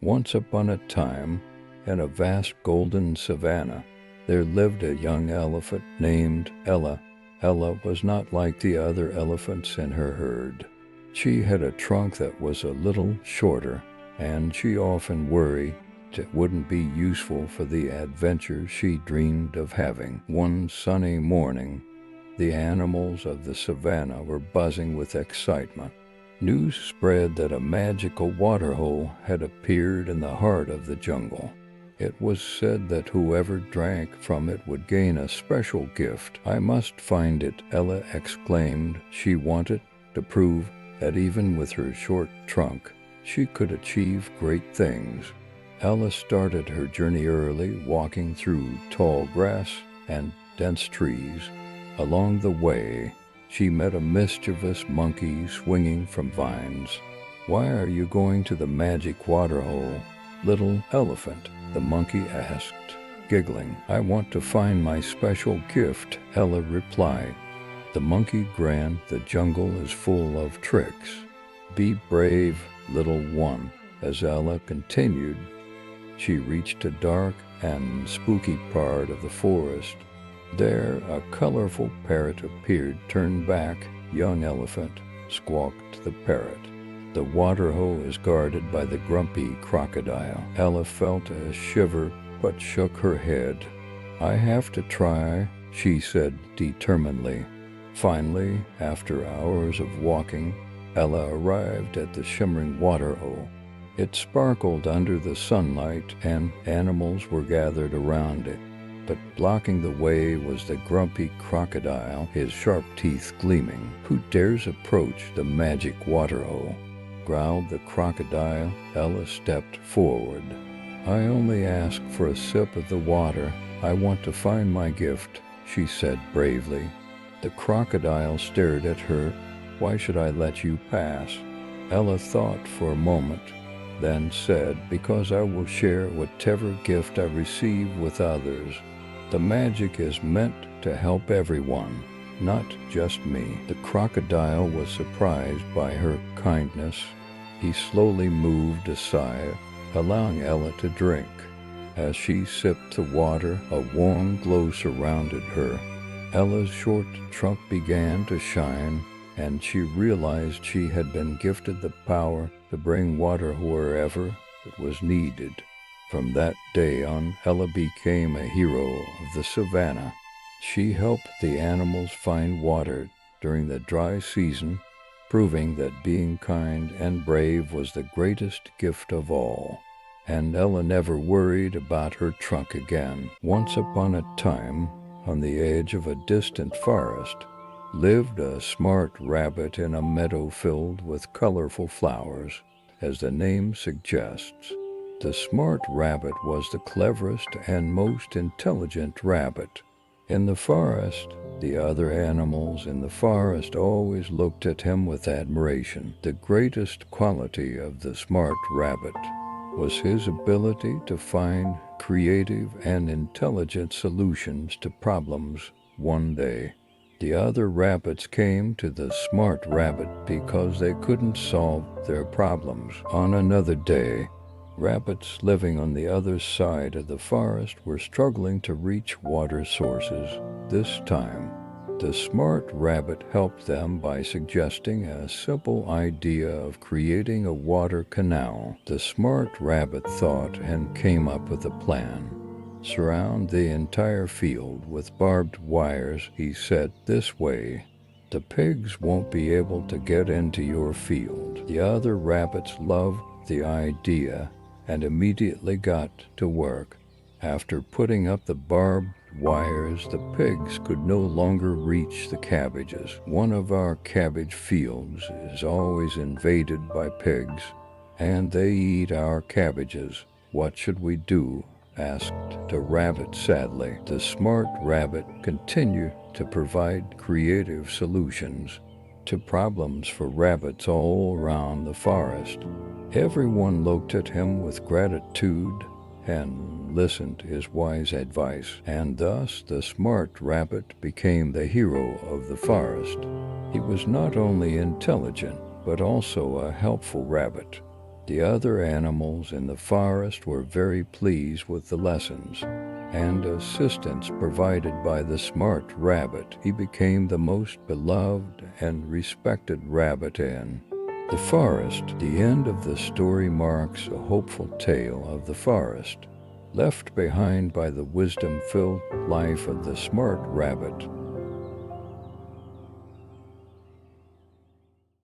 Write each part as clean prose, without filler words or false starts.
Once upon a time, in a vast golden savanna, there lived a young elephant named Ella. Ella was not like the other elephants in her herd. She had a trunk that was a little shorter, and she often worried it wouldn't be useful for the adventure she dreamed of having. One sunny morning, the animals of the savanna were buzzing with excitement. News spread that a magical waterhole had appeared in the heart of the jungle. It was said that whoever drank from it would gain a special gift. "I must find it," Ella exclaimed. She wanted to prove that even with her short trunk, she could achieve great things. Ella started her journey early, walking through tall grass and dense trees. Along the way, she met a mischievous monkey swinging from vines. "Why are you going to the magic waterhole, little elephant?" the monkey asked, giggling. "I want to find my special gift," Ella replied. The monkey grinned. "The jungle is full of tricks. Be brave, little one." As Ella continued, she reached a dark and spooky part of the forest. There, a colorful parrot appeared. "Turn back, young elephant," squawked the parrot. "The waterhole is guarded by the grumpy crocodile." Ella felt a shiver but shook her head. "I have to try," she said determinedly. Finally, after hours of walking, Ella arrived at the shimmering waterhole. It sparkled under the sunlight, and animals were gathered around it. But blocking the way was the grumpy crocodile, his sharp teeth gleaming. "Who dares approach the magic waterhole?" growled the crocodile. Ella stepped forward. "I only ask for a sip of the water. I want to find my gift," she said bravely. The crocodile stared at her. "Why should I let you pass?" Ella thought for a moment, then said, "Because I will share whatever gift I receive with others. The magic is meant to help everyone, not just me." The crocodile was surprised by her kindness. He slowly moved aside, allowing Ella to drink. As she sipped the water, a warm glow surrounded her. Ella's short trunk began to shine, and she realized she had been gifted the power to bring water wherever it was needed. From that day on, Ella became a hero of the savanna. She helped the animals find water during the dry season, proving that being kind and brave was the greatest gift of all. And Ella never worried about her trunk again. Once upon a time, on the edge of a distant forest, lived a smart rabbit in a meadow filled with colorful flowers, as the name suggests. The smart rabbit was the cleverest and most intelligent rabbit. In the forest, the other animals in the forest always looked at him with admiration. The greatest quality of the smart rabbit was his ability to find creative and intelligent solutions to problems. One day, the other rabbits came to the smart rabbit because they couldn't solve their problems. On another day, rabbits living on the other side of the forest were struggling to reach water sources. This time, the smart rabbit helped them by suggesting a simple idea of creating a water canal. The smart rabbit thought and came up with a plan. "Surround the entire field with barbed wires," he said. "This way, the pigs won't be able to get into your field." The other rabbits loved the idea and immediately got to work. After putting up the barbed wires, the pigs could no longer reach the cabbages. "One of our cabbage fields is always invaded by pigs, and they eat our cabbages. What should we do?" asked the rabbit sadly. The smart rabbit continued to provide creative solutions to problems for rabbits all around the forest. Everyone looked at him with gratitude and listened to his wise advice, and thus the smart rabbit became the hero of the forest. He was not only intelligent, but also a helpful rabbit. The other animals in the forest were very pleased with the lessons and assistance provided by the smart rabbit. He became the most beloved and respected rabbit in the forest. The end of the story marks a hopeful tale of the forest, left behind by the wisdom-filled life of the smart rabbit.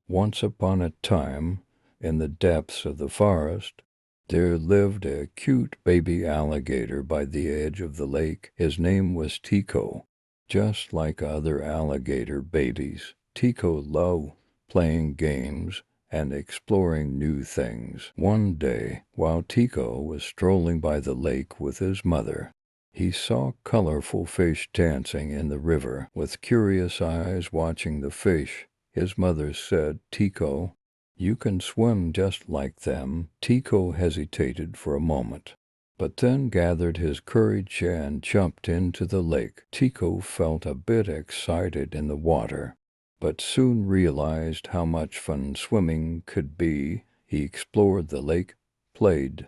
Once upon a time, in the depths of the forest, there lived a cute baby alligator by the edge of the lake. His name was Tico. Just like other alligator babies, Tico loved playing games and exploring new things. One day, while Tico was strolling by the lake with his mother, he saw colorful fish dancing in the river. With curious eyes watching the fish, his mother said, "Tico, you can swim just like them." Tico hesitated for a moment, but then gathered his courage and jumped into the lake. Tico felt a bit excited in the water, but soon realized how much fun swimming could be. He explored the lake, played,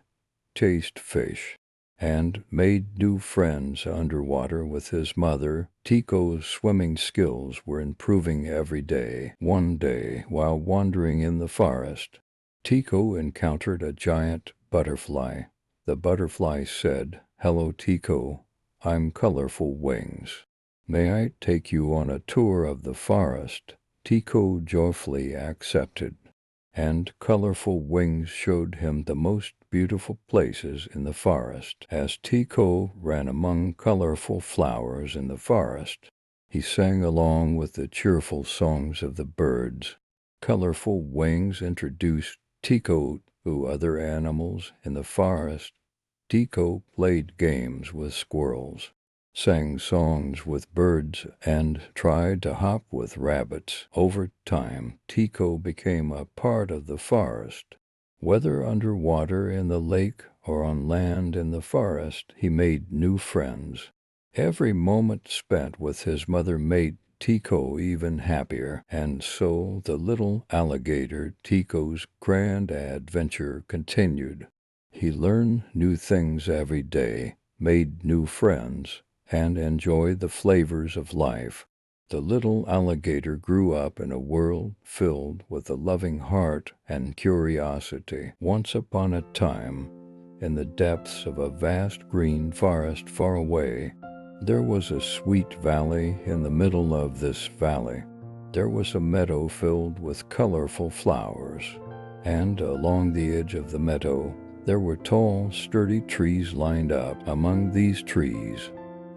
chased fish, and made new friends underwater with his mother. Tico's swimming skills were improving every day. One day, while wandering in the forest, Tico encountered a giant butterfly. The butterfly said, "Hello, Tico. I'm Colorful Wings. May I take you on a tour of the forest?" Tico joyfully accepted, and Colorful Wings showed him the most beautiful places in the forest. As Tico ran among colorful flowers in the forest, he sang along with the cheerful songs of the birds. Colorful Wings introduced Tico to other animals in the forest. Tico played games with squirrels, sang songs with birds, and tried to hop with rabbits. Over time, Tico became a part of the forest. Whether underwater in the lake or on land in the forest, he made new friends. Every moment spent with his mother made Tico even happier, and so the little alligator Tico's grand adventure continued. He learned new things every day, made new friends, and enjoyed the flavors of life. The little alligator grew up in a world filled with a loving heart and curiosity. Once upon a time, in the depths of a vast green forest far away, there was a sweet valley. In the middle of this valley, there was a meadow filled with colorful flowers, and along the edge of the meadow, there were tall, sturdy trees lined up. Among these trees,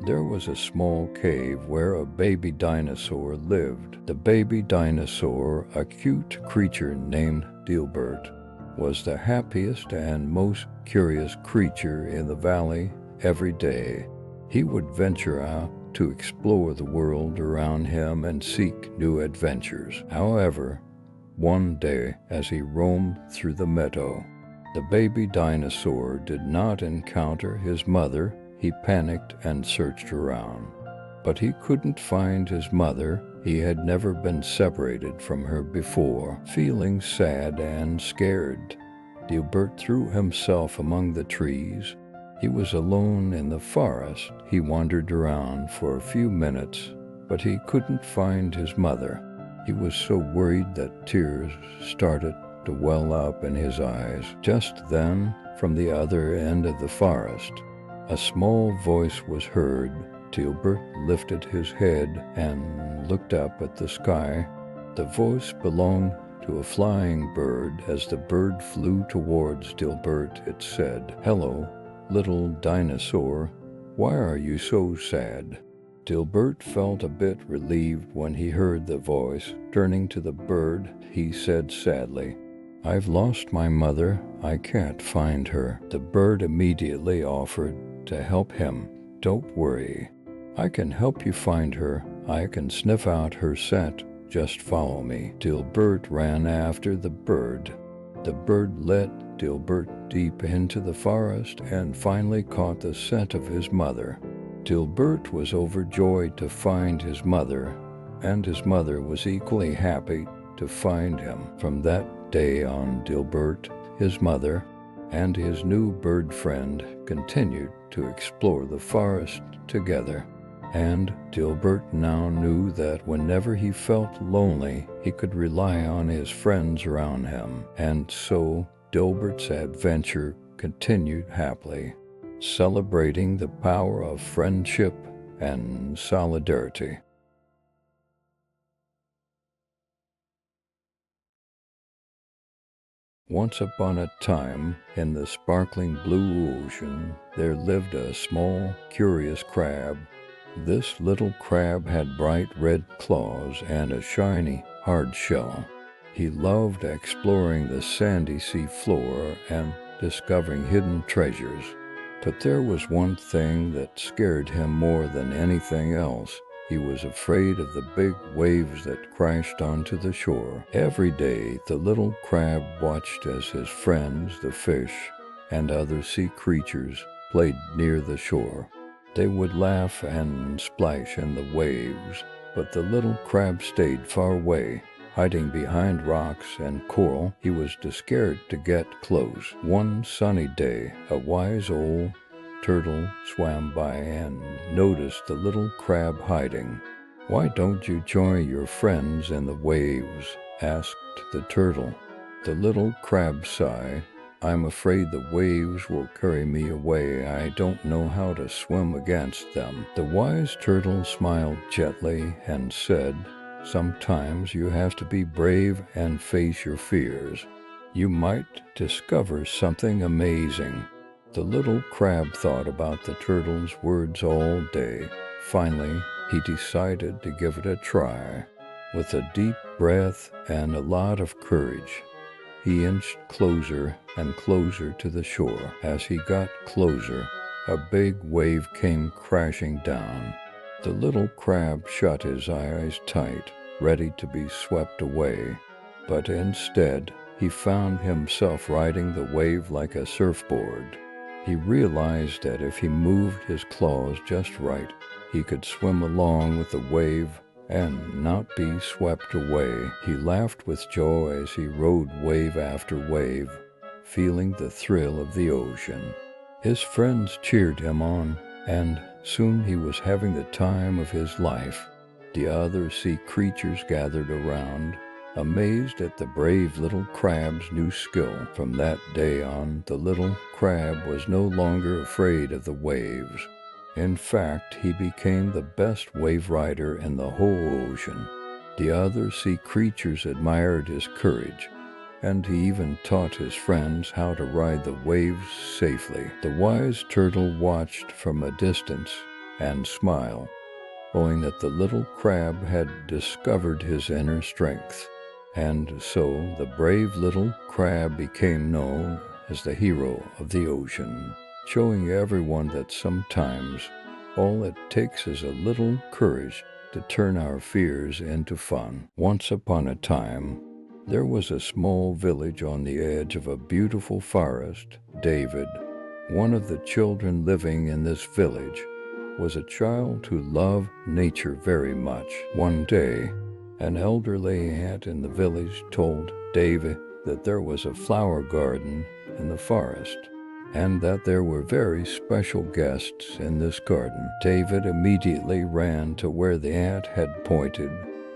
there was a small cave where a baby dinosaur lived. The baby dinosaur, a cute creature named Dilbert, was the happiest and most curious creature in the valley. Every day, he would venture out to explore the world around him and seek new adventures. However, one day, as he roamed through the meadow, the baby dinosaur did not encounter his mother. He panicked and searched around, but he couldn't find his mother. He had never been separated from her before. Feeling sad and scared, Dilbert threw himself among the trees. He was alone in the forest. He wandered around for a few minutes, but he couldn't find his mother. He was so worried that tears started to well up in his eyes. Just then, from the other end of the forest, a small voice was heard. Dilbert lifted his head and looked up at the sky. The voice belonged to a flying bird. As the bird flew towards Dilbert, it said, "Hello, little dinosaur. Why are you so sad?" Dilbert felt a bit relieved when he heard the voice. Turning to the bird, he said sadly, "I've lost my mother. I can't find her." The bird immediately offered to help him. "Don't worry. I can help you find her. I can sniff out her scent. Just follow me." Dilbert ran after the bird. The bird led Dilbert deep into the forest and finally caught the scent of his mother. Dilbert was overjoyed to find his mother, and his mother was equally happy to find him. From that day on, Dilbert his mother, and his new bird friend continued to explore the forest together. And Dilbert now knew that whenever he felt lonely, he could rely on his friends around him. And so Dilbert's adventure continued happily, celebrating the power of friendship and solidarity. Once upon a time, in the sparkling blue ocean, there lived a small, curious crab. This little crab had bright red claws and a shiny, hard shell. He loved exploring the sandy sea floor and discovering hidden treasures. But there was one thing that scared him more than anything else. He was afraid of the big waves that crashed onto the shore. Every day, the little crab watched as his friends, the fish, and other sea creatures played near the shore. They would laugh and splash in the waves, but the little crab stayed far away, hiding behind rocks and coral. He was too scared to get close. One sunny day, a wise old turtle swam by and noticed the little crab hiding. "Why don't you join your friends in the waves?" asked the turtle. The little crab sighed. "I'm afraid the waves will carry me away. I don't know how to swim against them." The wise turtle smiled gently and said, "Sometimes you have to be brave and face your fears. You might discover something amazing." The little crab thought about the turtle's words all day. Finally, he decided to give it a try. With a deep breath and a lot of courage, he inched closer and closer to the shore. As he got closer, a big wave came crashing down. The little crab shut his eyes tight, ready to be swept away. But instead, he found himself riding the wave like a surfboard. He realized that if he moved his claws just right, he could swim along with the wave and not be swept away. He laughed with joy as he rode wave after wave, feeling the thrill of the ocean. His friends cheered him on, and soon he was having the time of his life. The other sea creatures gathered around, amazed at the brave little crab's new skill. From that day on, the little crab was no longer afraid of the waves. In fact, he became the best wave rider in the whole ocean. The other sea creatures admired his courage, and he even taught his friends how to ride the waves safely. The wise turtle watched from a distance and smiled, knowing that the little crab had discovered his inner strength. And so the brave little crab became known as the hero of the ocean, showing everyone that sometimes all it takes is a little courage to turn our fears into fun. Once upon a time, there was a small village on the edge of a beautiful forest. David, one of the children living in this village, was a child who loved nature very much. One day, an elderly aunt in the village told David that there was a flower garden in the forest, and that there were very special guests in this garden. David immediately ran to where the aunt had pointed.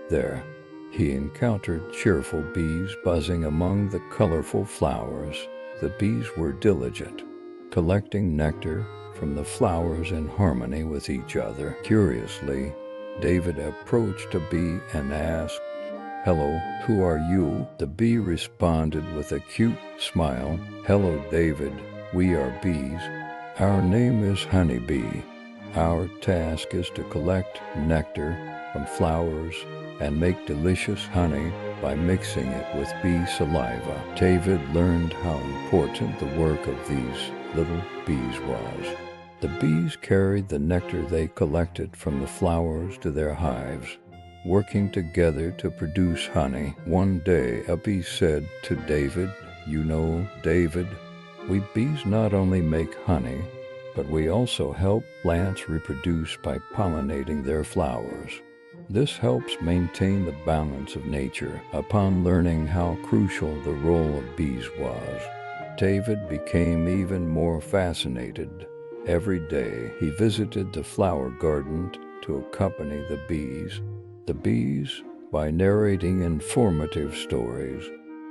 There, he encountered cheerful bees buzzing among the colorful flowers. The bees were diligent, collecting nectar from the flowers in harmony with each other. Curiously, David approached a bee and asked, "Hello, who are you?" The bee responded with a cute smile, "Hello, David. We are bees. Our name is Honeybee. Our task is to collect nectar from flowers and make delicious honey by mixing it with bee saliva." David learned how important the work of these little bees was. The bees carried the nectar they collected from the flowers to their hives, working together to produce honey. One day, a bee said to David, "You know, David, we bees not only make honey, but we also help plants reproduce by pollinating their flowers. This helps maintain the balance of nature." Upon learning how crucial the role of bees was, David became even more fascinated. Every day he visited the flower garden to accompany the bees. The bees, by narrating informative stories,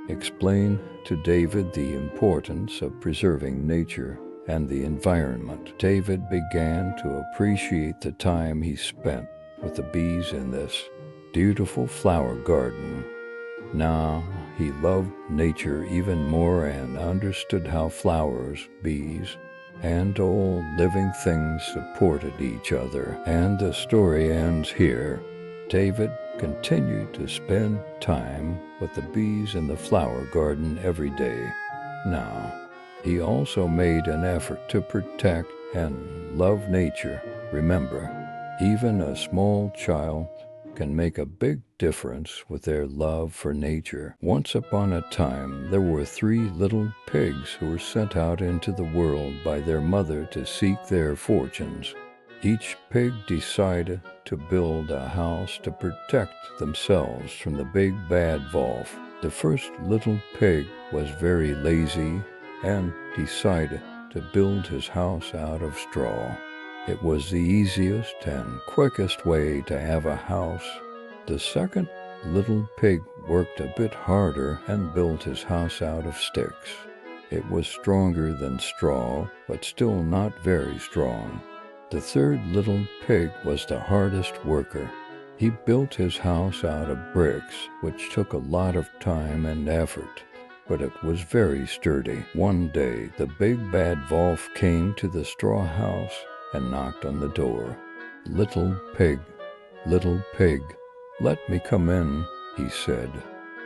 explain to David the importance of preserving nature and the environment. David began to appreciate the time he spent with the bees in this beautiful flower garden. Now he loved nature even more and understood how flowers, bees, and all living things supported each other. And the story ends here. David continued to spend time with the bees in the flower garden every day. Now, he also made an effort to protect and love nature. Remember, even a small child can make a big difference with their love for nature. Once upon a time, there were 3 little pigs who were sent out into the world by their mother to seek their fortunes. Each pig decided to build a house to protect themselves from the big bad wolf. The first little pig was very lazy and decided to build his house out of straw. It was the easiest and quickest way to have a house. The second little pig worked a bit harder and built his house out of sticks. It was stronger than straw, but still not very strong. The third little pig was the hardest worker. He built his house out of bricks, which took a lot of time and effort, but it was very sturdy. One day, the big bad wolf came to the straw house and knocked on the door. Little pig, let me come in," he said.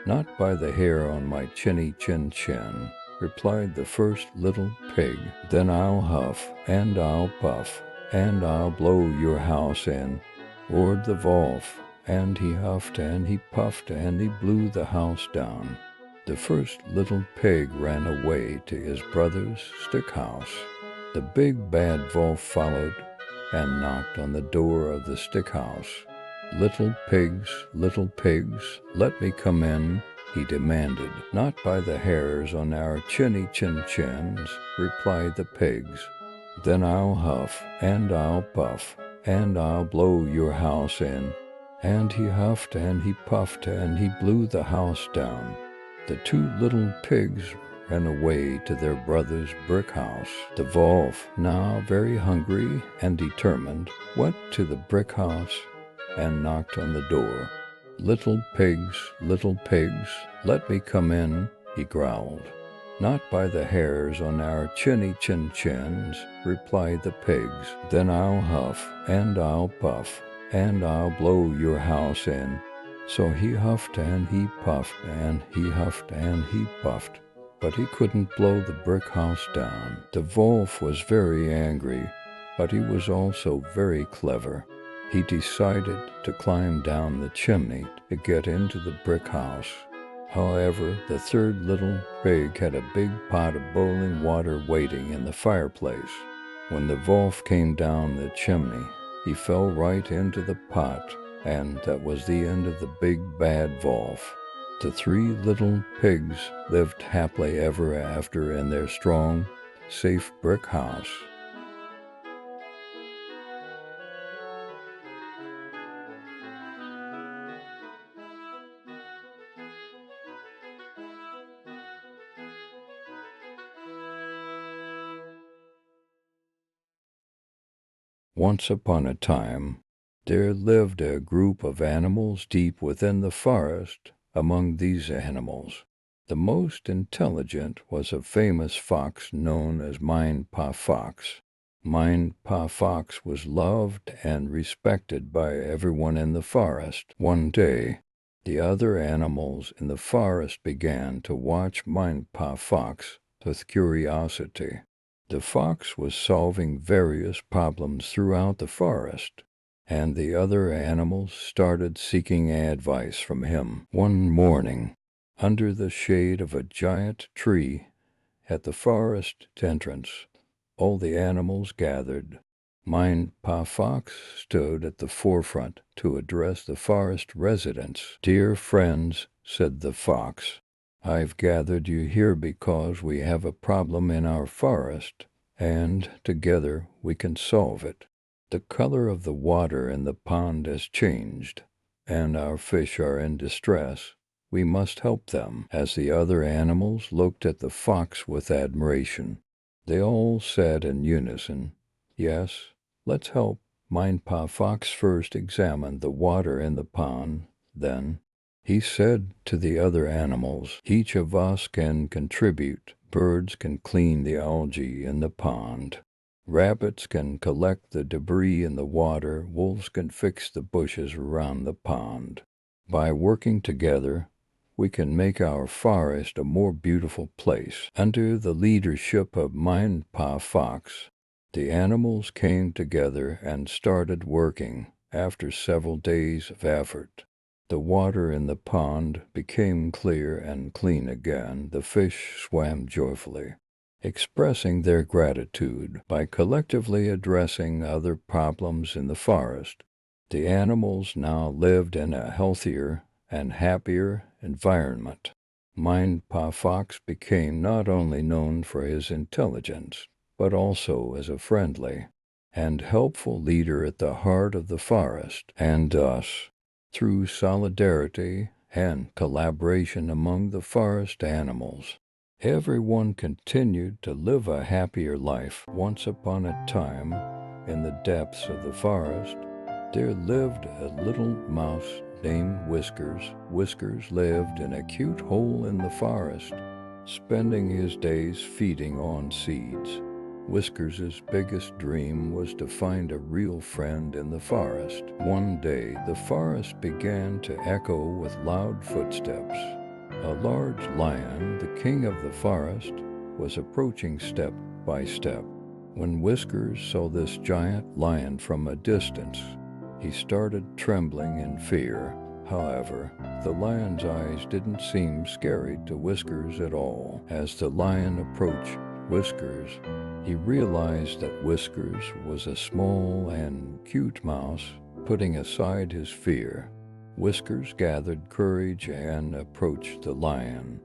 "Not by the hair on my chinny chin chin," replied the first little pig. "Then I'll huff, and I'll puff, and I'll blow your house in," roared the wolf, and he huffed and he puffed and he blew the house down. The first little pig ran away to his brother's stick house. The big bad wolf followed and knocked on the door of the stick house. Little pigs, let me come in," he demanded. "Not by the hairs on our chinny chin chins," replied the pigs. "Then I'll huff, and I'll puff, and I'll blow your house in," and he huffed and he puffed and he blew the house down. The 2 little pigs ran away to their brother's brick house. The wolf, now very hungry and determined, went to the brick house and knocked on the door. Little pigs, let me come in," he growled. "Not by the hairs on our chinny chin chins," replied the pigs. "Then I'll huff, and I'll puff, and I'll blow your house in." So he huffed and he puffed and he huffed and he puffed, but he couldn't blow the brick house down. The wolf was very angry, but he was also very clever. He decided to climb down the chimney to get into the brick house. However, the third little pig had a big pot of boiling water waiting in the fireplace. When the wolf came down the chimney, he fell right into the pot, and that was the end of the big bad wolf. The 3 little pigs lived happily ever after in their strong, safe brick house. Once upon a time, there lived a group of animals deep within the forest. Among these animals, the most intelligent was a famous fox known as Mind Pa Fox. Mind Pa Fox was loved and respected by everyone in the forest. One day, the other animals in the forest began to watch Mind Pa Fox with curiosity. The fox was solving various problems throughout the forest, and the other animals started seeking advice from him. One morning, under the shade of a giant tree at the forest entrance, all the animals gathered. Mind Pa Fox stood at the forefront to address the forest residents. "Dear friends," said the fox, I've gathered you here because we have a problem in our forest, and together we can solve it. The color of the water in the pond has changed, and our fish are in distress. We must help them." As the other animals looked at the fox with admiration, they all said in unison, "Yes, let's help." Mindpa Fox first examined the water in the pond. Then he said to the other animals, "Each of us can contribute. Birds can clean the algae in the pond. Rabbits can collect the debris in the water. Wolves can fix the bushes around the pond. By working together, we can make our forest a more beautiful place." Under the leadership of Mindpa Fox, the animals came together and started working. After several days of effort, the water in the pond became clear and clean again. The fish swam joyfully, expressing their gratitude. By collectively addressing other problems in the forest, the animals now lived in a healthier and happier environment. Mindpa Fox became not only known for his intelligence, but also as a friendly and helpful leader at the heart of the forest. And thus, through solidarity and collaboration among the forest animals, everyone continued to live a happier life. Once upon a time, in the depths of the forest, there lived a little mouse named Whiskers. Whiskers lived in a cute hole in the forest, spending his days feeding on seeds. Whiskers's biggest dream was to find a real friend in the forest. One day, the forest began to echo with loud footsteps. A large lion, the king of the forest, was approaching step by step. When Whiskers saw this giant lion from a distance, he started trembling in fear. However, the lion's eyes didn't seem scary to Whiskers at all. As the lion approached Whiskers, he realized that Whiskers was a small and cute mouse. Putting aside his fear, Whiskers gathered courage and approached the lion.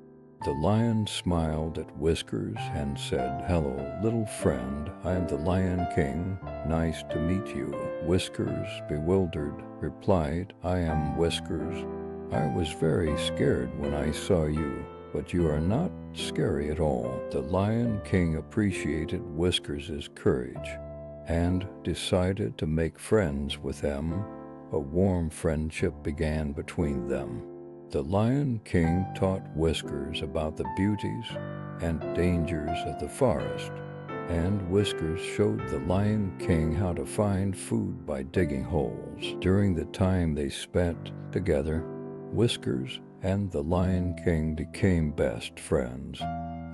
The lion smiled at Whiskers and said, "Hello, little friend. I am the Lion King. Nice to meet you." Whiskers, bewildered, replied, "I am Whiskers. I was very scared when I saw you, but you are not scary at all." The Lion King appreciated Whiskers' courage and decided to make friends with him. A warm friendship began between them. The Lion King taught Whiskers about the beauties and dangers of the forest, and Whiskers showed the Lion King how to find food by digging holes. During the time they spent together, Whiskers and the Lion King became best friends.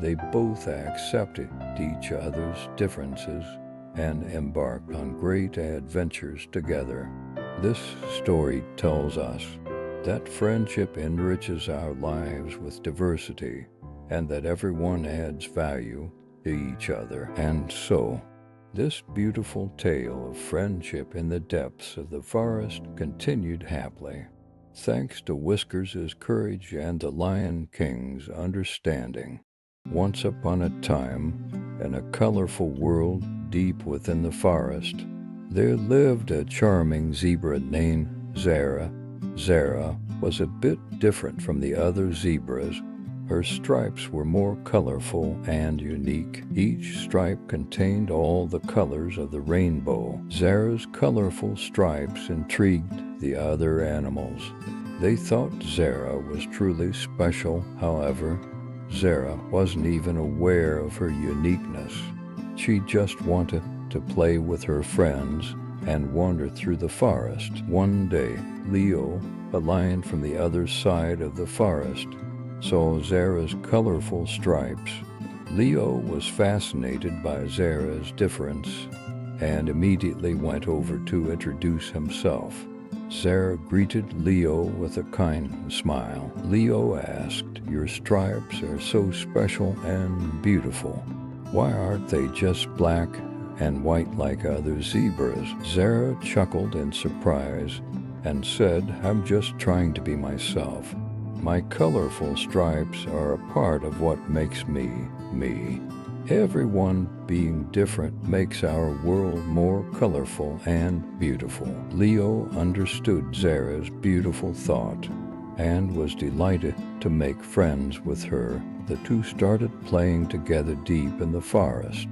They both accepted each other's differences and embarked on great adventures together. This story tells us that friendship enriches our lives with diversity, and that everyone adds value to each other. And so, this beautiful tale of friendship in the depths of the forest continued happily, thanks to Whiskers' courage and the Lion King's understanding. Once upon a time, in a colorful world deep within the forest, there lived a charming zebra named Zara. Zara was a bit different from the other zebras. Her stripes were more colorful and unique. Each stripe contained all the colors of the rainbow. Zara's colorful stripes intrigued the other animals. They thought Zara was truly special. However, Zara wasn't even aware of her uniqueness. She just wanted to play with her friends and wander through the forest. One day, Leo, a lion from the other side of the forest, saw Zara's colorful stripes. Leo was fascinated by Zara's difference and immediately went over to introduce himself. Zara greeted Leo with a kind smile. Leo asked, "Your stripes are so special and beautiful. Why aren't they just black and white like other zebras?" Zara chuckled in surprise and said, "I'm just trying to be myself. My colorful stripes are a part of what makes me, me. Everyone being different makes our world more colorful and beautiful. Leo understood Zara's beautiful thought and was delighted to make friends with her. The two started playing together deep in the forest.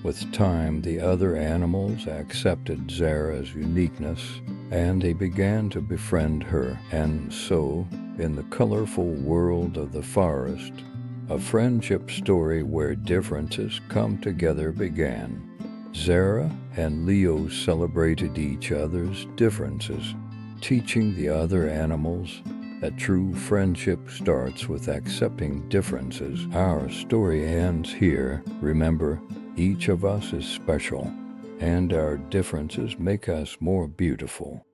With time, the other animals accepted Zara's uniqueness, and they began to befriend her. And so, in the colorful world of the forest, a friendship story where differences come together began. Zara and Leo celebrated each other's differences, teaching the other animals that true friendship starts with accepting differences. Our story ends here. Remember, each of us is special, and our differences make us more beautiful.